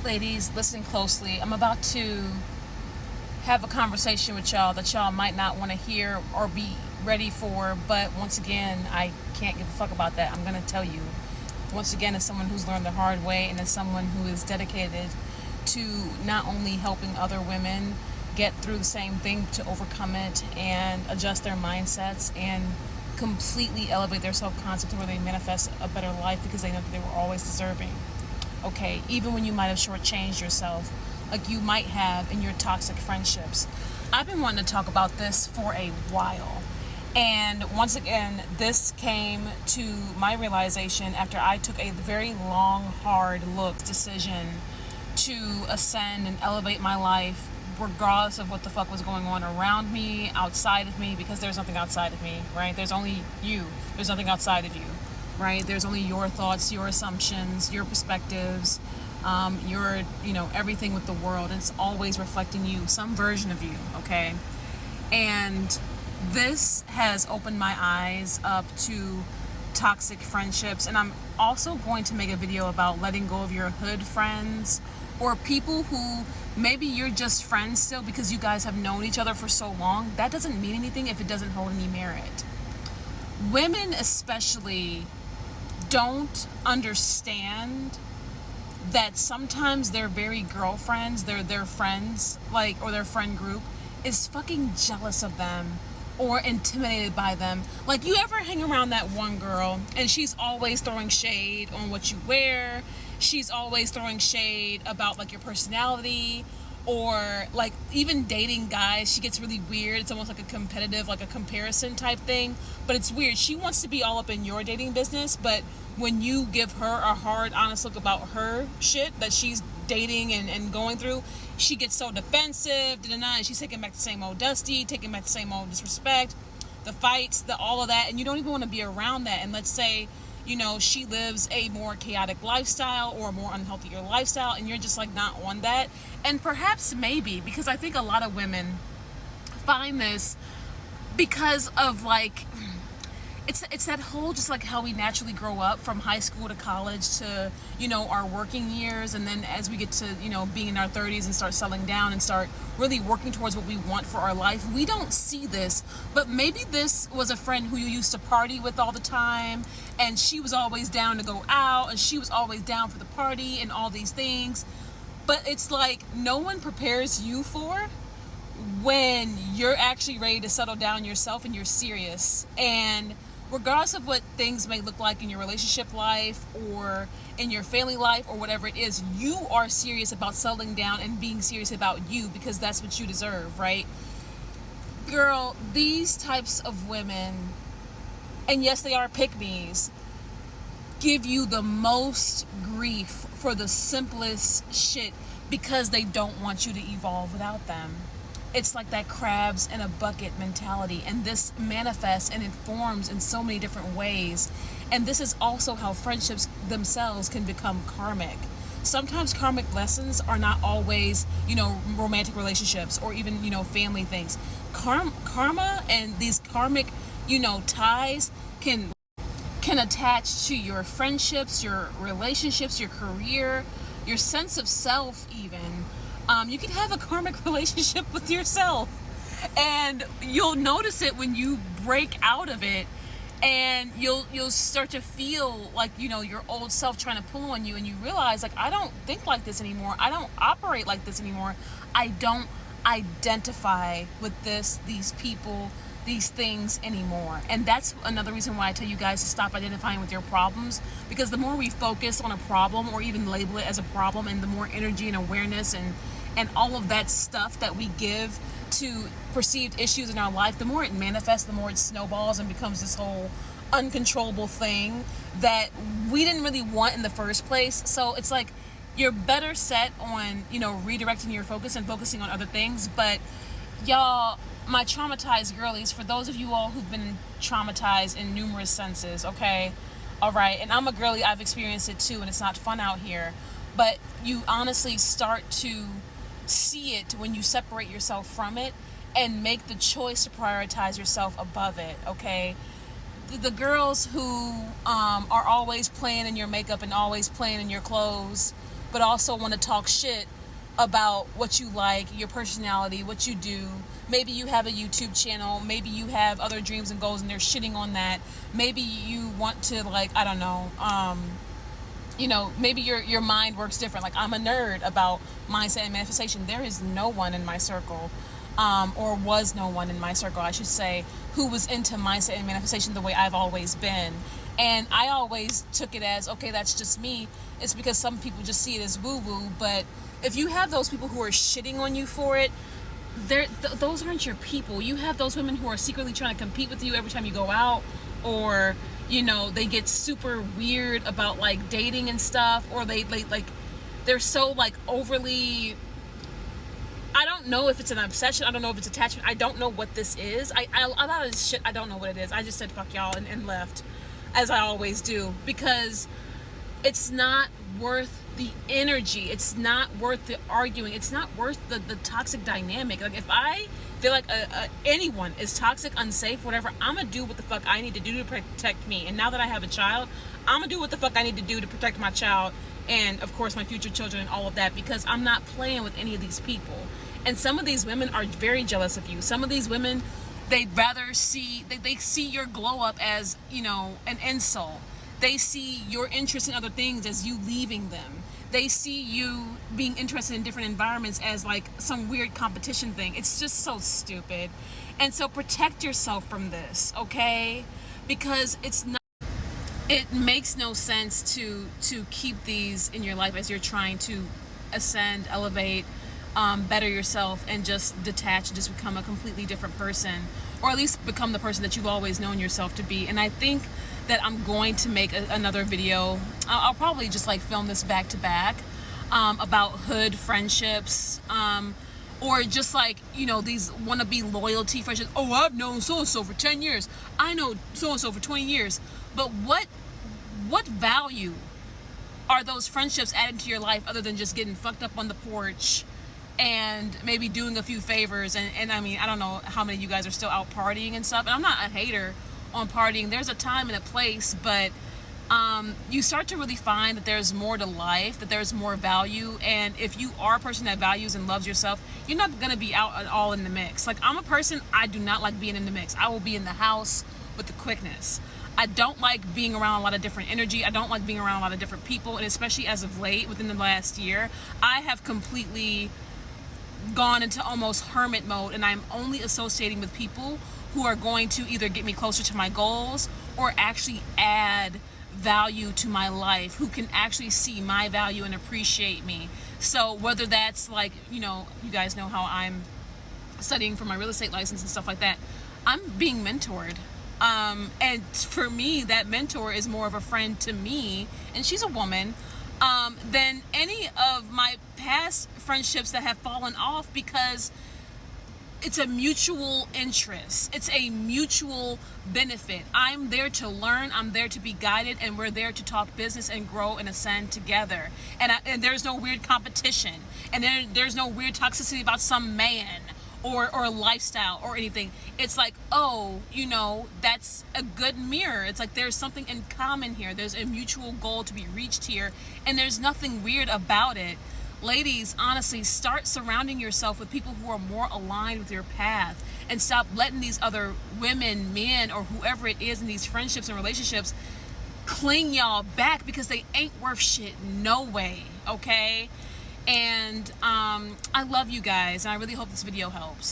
Ladies, listen closely. I'm about to have a conversation with y'all that y'all might not want to hear or be ready for, but once again, I can't give a fuck about that. I'm going to tell you. Once again, as someone who's learned the hard way and as someone who is dedicated to not only helping other women get through the same thing, to overcome it and adjust their mindsets and completely elevate their self-concept to where they manifest a better life because they know that they were always deserving. Okay, even when you might have shortchanged yourself, like you might have in your toxic friendships. I've been wanting to talk about this for a while. And once again, this came to my realization after I took a very long, hard look decision to ascend and elevate my life, regardless of what the fuck was going on around me, outside of me, because there's nothing outside of me, right? There's only you. There's nothing outside of you, right? There's only your thoughts, your assumptions, your perspectives, everything with the world. It's always reflecting you, some version of you, okay? And this has opened my eyes up to toxic friendships, and I'm also going to make a video about letting go of your hood friends or people who maybe you're just friends still because you guys have known each other for so long. That doesn't mean anything if it doesn't hold any merit. Women especially don't understand that sometimes their very girlfriends, their friends, or their friend group is fucking jealous of them or intimidated by them. Like, you ever hang around that one girl and she's always throwing shade on what you wear, she's always throwing shade about like your personality, or like even dating guys, she gets really weird. It's almost like a competitive, like a comparison type thing, but it's weird. She wants to be all up in your dating business, but when you give her a hard, honest look about her shit that she's dating and going through, she gets so defensive, and she's taking back the same old dusty, taking back the same old disrespect, the fights, all of that, and you don't even want to be around that. And let's say, she lives a more chaotic lifestyle or a more unhealthier lifestyle, and you're just like not on that. And perhaps maybe, because I think a lot of women find this because of like, it's that whole, just like how we naturally grow up from high school to college to, our working years. And then as we get to, being in our 30s and start settling down and start really working towards what we want for our life, we don't see this. But maybe this was a friend who you used to party with all the time, and she was always down to go out, and she was always down for the party and all these things. But it's like no one prepares you for when you're actually ready to settle down yourself and you're serious. And regardless of what things may look like in your relationship life or in your family life or whatever it is, you are serious about settling down and being serious about you, because that's what you deserve, right? Girl, these types of women, and yes, they are pick-me's, give you the most grief for the simplest shit because they don't want you to evolve without them. It's like that crabs in a bucket mentality, and this manifests and it forms in so many different ways. And this is also how friendships themselves can become karmic. Sometimes karmic lessons are not always, romantic relationships or even, family things. Karma and these karmic, ties can attach to your friendships, your relationships, your career, your sense of self even. You can have a karmic relationship with yourself, and you'll notice it when you break out of it, and you'll start to feel like, your old self trying to pull on you, and you realize, like, I don't think like this anymore. I don't operate like this anymore. I don't identify with these people, these things anymore. And that's another reason why I tell you guys to stop identifying with your problems, because the more we focus on a problem or even label it as a problem, and the more energy and awareness and all of that stuff that we give to perceived issues in our life, the more it manifests, the more it snowballs and becomes this whole uncontrollable thing that we didn't really want in the first place. So it's like you're better set on, redirecting your focus and focusing on other things. But y'all, my traumatized girlies, for those of you all who've been traumatized in numerous senses, okay, all right, and I'm a girly, I've experienced it too, and it's not fun out here, but you honestly start to see it when you separate yourself from it and make the choice to prioritize yourself above it, okay? The girls who are always playing in your makeup and always playing in your clothes, but also want to talk shit about what you like, your personality, what you do. Maybe you have a YouTube channel, maybe you have other dreams and goals and they're shitting on that. Maybe you want to, like, I don't know, you know, maybe your mind works different. Like, I'm a nerd about mindset and manifestation. There is no one in my circle, or was no one in my circle, I should say, who was into mindset and manifestation the way I've always been. And I always took it as, okay, that's just me. It's because some people just see it as woo-woo. But if you have those people who are shitting on you for it, those aren't your people. You have those women who are secretly trying to compete with you every time you go out, or, you know, they get super weird about, like, dating and stuff, or they like, they're so, like, overly, I don't know if it's an obsession, I don't know if it's attachment, I don't know what this is. A lot of this shit, I don't know what it is. I just said fuck y'all and left, as I always do, because it's not worth the energy. It's not worth the arguing. It's not worth the toxic dynamic. Like, if I feel like anyone is toxic, unsafe, whatever, I'm gonna do what the fuck I need to do to protect me. And now that I have a child, I'm gonna do what the fuck I need to do to protect my child and, of course, my future children and all of that, because I'm not playing with any of these people. And some of these women are very jealous of you. Some of these women, they'd rather see, they see your glow up as, you know, an insult. They see your interest in other things as you leaving them. They see you being interested in different environments as, like, some weird competition thing. It's just so stupid. And so protect yourself from this, okay? Because it makes no sense to keep these in your life as you're trying to ascend, elevate, better yourself, and just detach and just become a completely different person, or at least become the person that you've always known yourself to be. And I think that I'm going to make another video. I'll probably just, like, film this back to back about hood friendships, or just, like, you know, these wannabe loyalty friendships. Oh, I've known so-and-so for 10 years. I know so-and-so for 20 years. But what value are those friendships adding to your life other than just getting fucked up on the porch and maybe doing a few favors? And I mean, I don't know how many of you guys are still out partying and stuff. And I'm not a hater on partying. There's a time and a place, but you start to really find that there's more to life, that there's more value. And if you are a person that values and loves yourself, you're not going to be out at all in the mix. Like, I'm a person, I do not like being in the mix. I will be in the house with the quickness. I don't like being around a lot of different energy. I don't like being around a lot of different people. And especially as of late, within the last year, I have completely gone into almost hermit mode, and I'm only associating with people who are going to either get me closer to my goals or actually add value to my life, who can actually see my value and appreciate me. So whether that's, like, you know, you guys know how I'm studying for my real estate license and stuff like that, I'm being mentored. And for me, that mentor is more of a friend to me, and she's a woman, than any of my past friendships that have fallen off, because it's a mutual interest. It's a mutual benefit. I'm there to learn. I'm there to be guided, and we're there to talk business and grow and ascend together. And there's no weird competition, and there's no weird toxicity about some man or lifestyle or anything. It's like, oh, you know, that's a good mirror. It's like there's something in common here. There's a mutual goal to be reached here, and there's nothing weird about it. Ladies, honestly, start surrounding yourself with people who are more aligned with your path, and stop letting these other women, men, or whoever it is in these friendships and relationships cling y'all back, because they ain't worth shit no way, okay? And I love you guys, and I really hope this video helps.